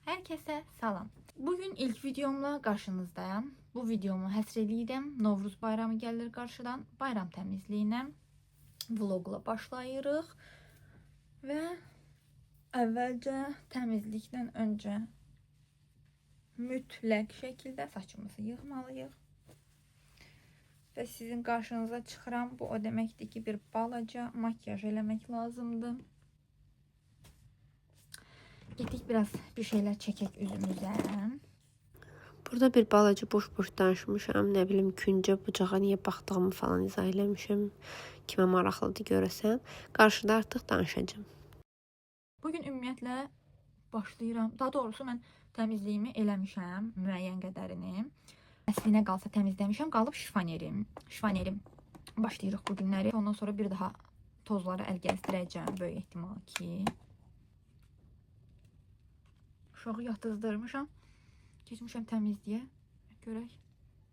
Herkese salam. Bugün ilk videomla karşınızdayım. Bu videomu həsr edirəm. Novruz bayramı gəlir qarşıdan. Bayram təmizliyinə vlogla başlayırıq. Və əvvəlcə təmizlikdən öncə mütləq şəkildə saçımızı yığmalıyıq. Və sizin qarşınıza çıxıram. Bu o deməkdir ki, bir balaca makyaj eləmək lazımdır. Getdik biraz bir şeyler çəkək üzümüzə. Burada bir balaca boş-boş danışmışam. Nə bilim, küncə bucağa niyə baxdığımı falan izah eləmişəm. Kimə maraqlıdır görəsən. Qarşıda artıq danışacağım. Bugün ümumiyyətlə başlayıram. Daha doğrusu mən təmizliyimi eləmişəm, müəyyən qədərini. Əslinə qalsa təmizləmişəm, qalıb şifanerim. Başlayırıq bu günləri. Ondan sonra bir daha tozları əl gəzdirəcəm, böyük ehtimal ki. Uşağı yatızdırmışam. Keçmişəm təmizliyə. Görək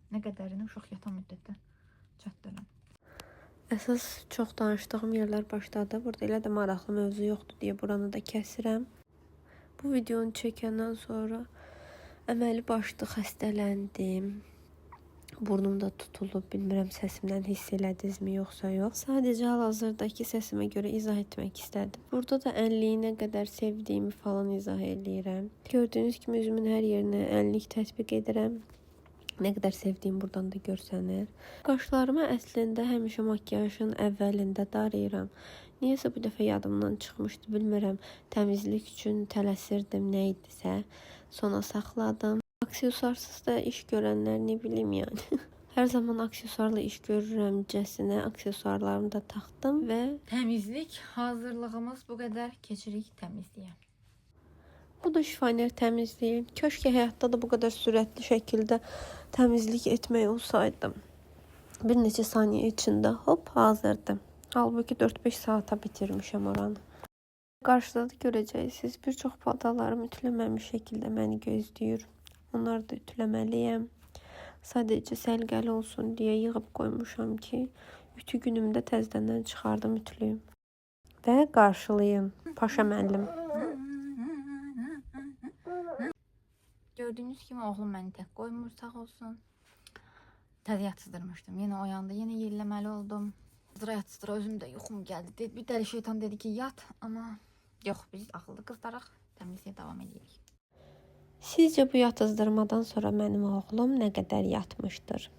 nə qədərini uşaq yatan müddətdə çatdırıram. Əsas çox danışdığım yerlər başladı. Burada elə də maraqlı mövzu yoxdur deyə buranı da kəsirəm. Bu videonu çəkəndən sonra əməli başlı xəstələndim. Burnum da tutulub, bilmirəm səsimdən hiss elədinizmi yoxsa yox. Sadəcə hal-hazırdakı səsimə görə izah etmək istədim. Burada da ənliyinə qədər sevdiyimi falan izah eləyirəm. Gördüyünüz kimi üzümün hər yerinə ənlik tətbiq edirəm. Nə qədər sevdiyim buradan da görsənir. Qaşlarımı əslində həmişə makyajın əvvəlində darayıram. Niyəsə bu dəfə yadımdan çıxmışdı, bilmirəm. Təmizlik üçün tələsirdim, nə idisə. Sona saxladım. Aksesuarsız da iş görənlər nə bilim yəni. Hər zaman aksesuarla iş görürəmcəsinə aksesuarlarımı da taxdım və Təmizlik hazırlığımız bu qədər, keçirik təmizliyə. bu da şifaner təmizliyi. Köşke həyatda da bu qədər sürətli şəkildə təmizlik etmək olsaydım. Bir neçə saniyə içində hop hazırdı. Halbuki 4-5 saata bitirmişəm oranı. Qarşıda da görəcəksiniz, bir çox paltarlarım ütüləməmiş şəkildə məni gözləyir. Onları da ütüləməliyəm. Sadəcə səlqəli olsun deyə yığıb qoymuşam ki, ütü günümdə təzədən çıxardım ütülüyüm. Və qarşılayın. Paşa müəllim. Gördüyünüz kimi oğlum məni tək qoymur, sağ olsun. Təzə yatızdırmışdım. Yenə oyandı, yenə yerləməli oldum. Yatsıdıra özüm də yuxum gəldi. Bir dəli şeytan dedi ki, yat, amma yox, biz ağıllı qızlarıq, təmizliyə davam edirik. Sizcə bu yatızdırmadan sonra mənim oğlum nə qədər yatmışdır?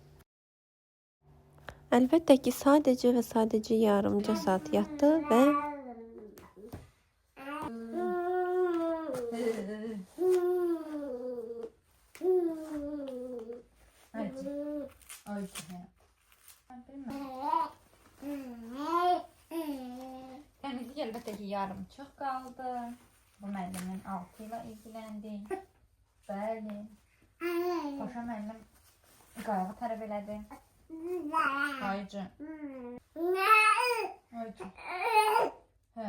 Əlbəttə ki, sadəcə və sadəcə yarımca saat yatdı və Təmizlik əlbəttə ki, yarımçıq qaldı. Bu müəllimin altı ilə ilgiləndik. Bəli. Paşa müəllim qayğı tərəf elədi. Ayıcı. Ayıcı. Hə.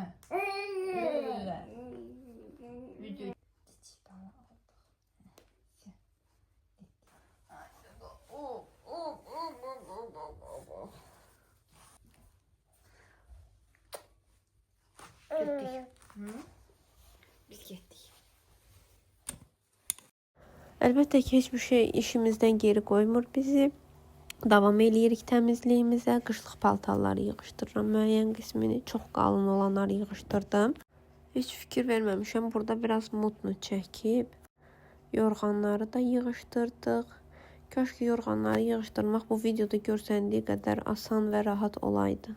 Video. Biz getdik. əlbəttə ki, heç bir şey işimizdən geri qoymur bizi. Davam eləyirik təmizliyimizə. Qışlıq paltarları yığışdırıram. Müəyyən qismini, çox qalın olanları yığışdırdım. Heç fikir verməmişəm. Burada biraz mutlu çəkib yorğanları da yığışdırdıq. Köşke yorğanları yığışdırmaq bu videoda görsəndiyi qədər asan və rahat olaydı.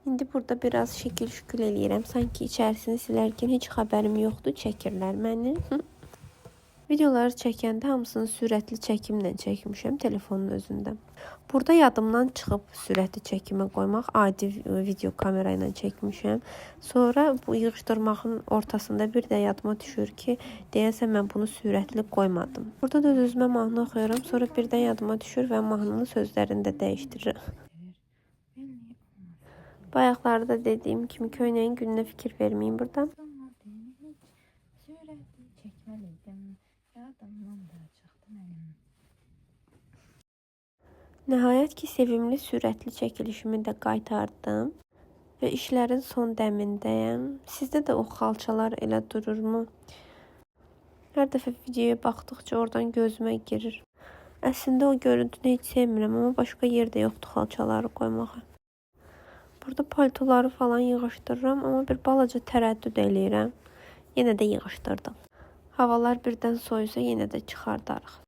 İndi burada biraz şəkil-şükül eləyirəm. Sanki içərisini silərkən heç xəbərim yoxdur, çəkirlər məni. Videoları çəkəndə hamısını sürətli çəkimlə çəkmişəm telefonun özündə. Burada yadımdan çıxıb sürətli çəkimə qoymaq, adi video kamera ilə çəkmişəm. Sonra bu yığışdırmağın ortasında bir də yadıma düşür ki, deyəsən mən bunu sürətli qoymadım. Burada da özümə mahnı oxuyuram, sonra birdən yadıma düşür və mahnının sözlərini də dəyişdirirəm. Bayaqlarda dediyim kimi köynəyin gününə fikir verməyin burada. Nəhayət ki, sevimli sürətli çəkilişimi də qaytardım. və işlərin son dəmindəyəm. Sizdə də o xalçalar elə dururmu? Hər dəfə videoya baxdıqca oradan gözümə girir. Əslində o görüntünü heç sevmirəm, amma başqa yerdə yoxdur xalçaları qoymağa. Burada paltoları falan yığışdırıram, amma bir balaca tərəddüd eləyirəm. Yenə də yığışdırdım. Havalar birdən soyusa yenə də çıxardarıq.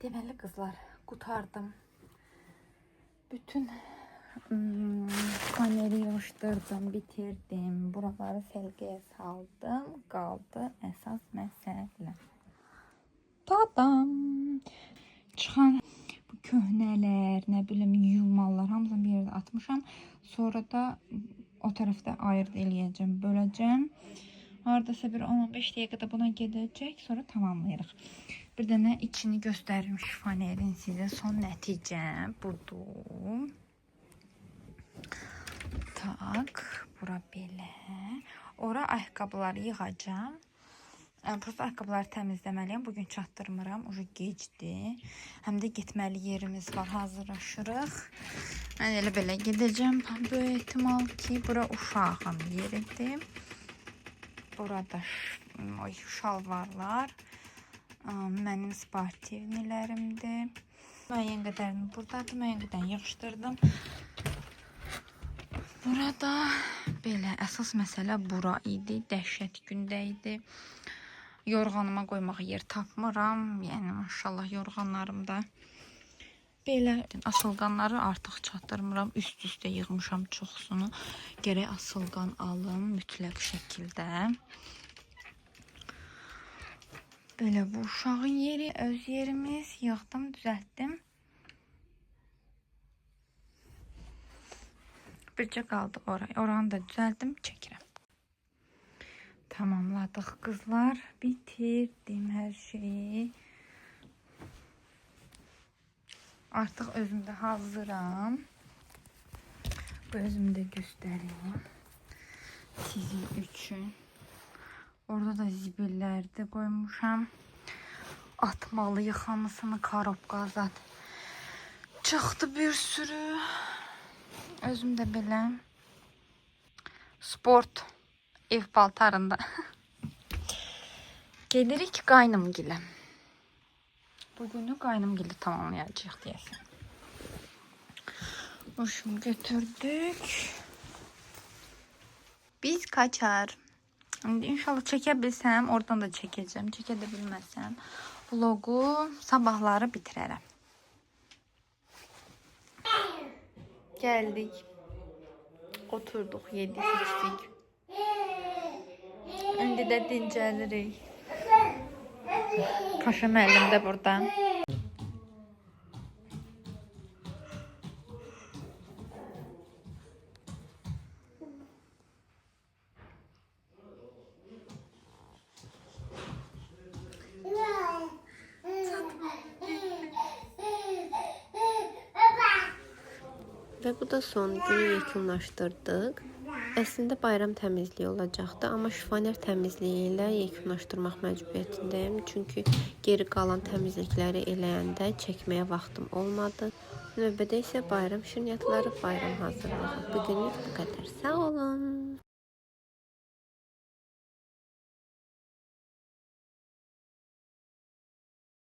Deməli qızlar, qutardım. Bütün paneli yığışdırdım, bitirdim. Buraları səlqəyə saldım. Qaldı əsas məsələ. Tadam! Çıxan bu köhnələr, nə bilim, yuyulmalar hamısını bir yerdə atmışam. Sonra da o tərəfdə ayırd eləyəcəm, böləcəm. Hardasa bir 15 dəqiqədə buna gedəcək, sonra tamamlayırıq. Bir dənə içini göstərim şifanerin sizə. Son nəticə budur. Tak, bura belə. Ora ayaqqabıları yığacam. Prosta ayaqqabıları təmizləməliyəm. Bugün çatdırmıram, ucu gecdir. Həm də getməli yerimiz var, hazırlaşırıq. Mən elə belə gedəcəm. Böyük ehtimal ki, bura uşağın yeridir. Burada şalvarlar mənim sportivnilərimdir. Müəyyən qədərini buradadır, müəyyən qədərini yığışdırdım. Burada belə əsas məsələ bura idi. Dəhşət gündə idi. Yorğanıma qoymağa yer tapmıram. Yəni maşallah yorğanlarımda belə asılqanları artıq çatdırmıram. Üst-üstə yığmışam çoxsunu. Gərək asılqan alım mütləq şəkildə. Belə bu uşağın yeri, öz yerimiz. Yığdım, düzəltdim. Bircə qaldı oraya. Oranı da düzəltdim, çəkirəm. Tamamladıq qızlar. Bitirdim hər şeyi. Artıq özümdə hazıram. Bu özümü də göstəreyim. Sizin üçün. Orada da zibillərdə qoymuşam. Atmalıyıq hamısını, karobka zat. Çıxdı bir sürü. Özüm də belə. Sport ev paltarında. Gelirik qaynımgilə. Bugünü qaynımgilə tamamlayacağıq deyəsən. Hoşum götürdük. Biz kaçar. Şimdi inşallah çəkə bilsəm, oradan da çəkəcəm. Çəkə də bilməsəm, vlogu sabahları bitirərəm. Gəldik. Oturduk, yedik, içdik. İndi də dincəlirik. Paşa müəllim də burada. Və bu da son günü yekunlaşdırdıq. Əslində bayram təmizliyi olacaqdı, amma şifaner təmizliyi ilə yekunlaşdırmaq məcburiyyətindəyim. Çünki geri qalan təmizlikləri eləyəndə çəkməyə vaxtım olmadı. Növbədə isə bayram şirniyyatları, bayram hazırlığı. Bugünlük bu qədər. Sağ olun.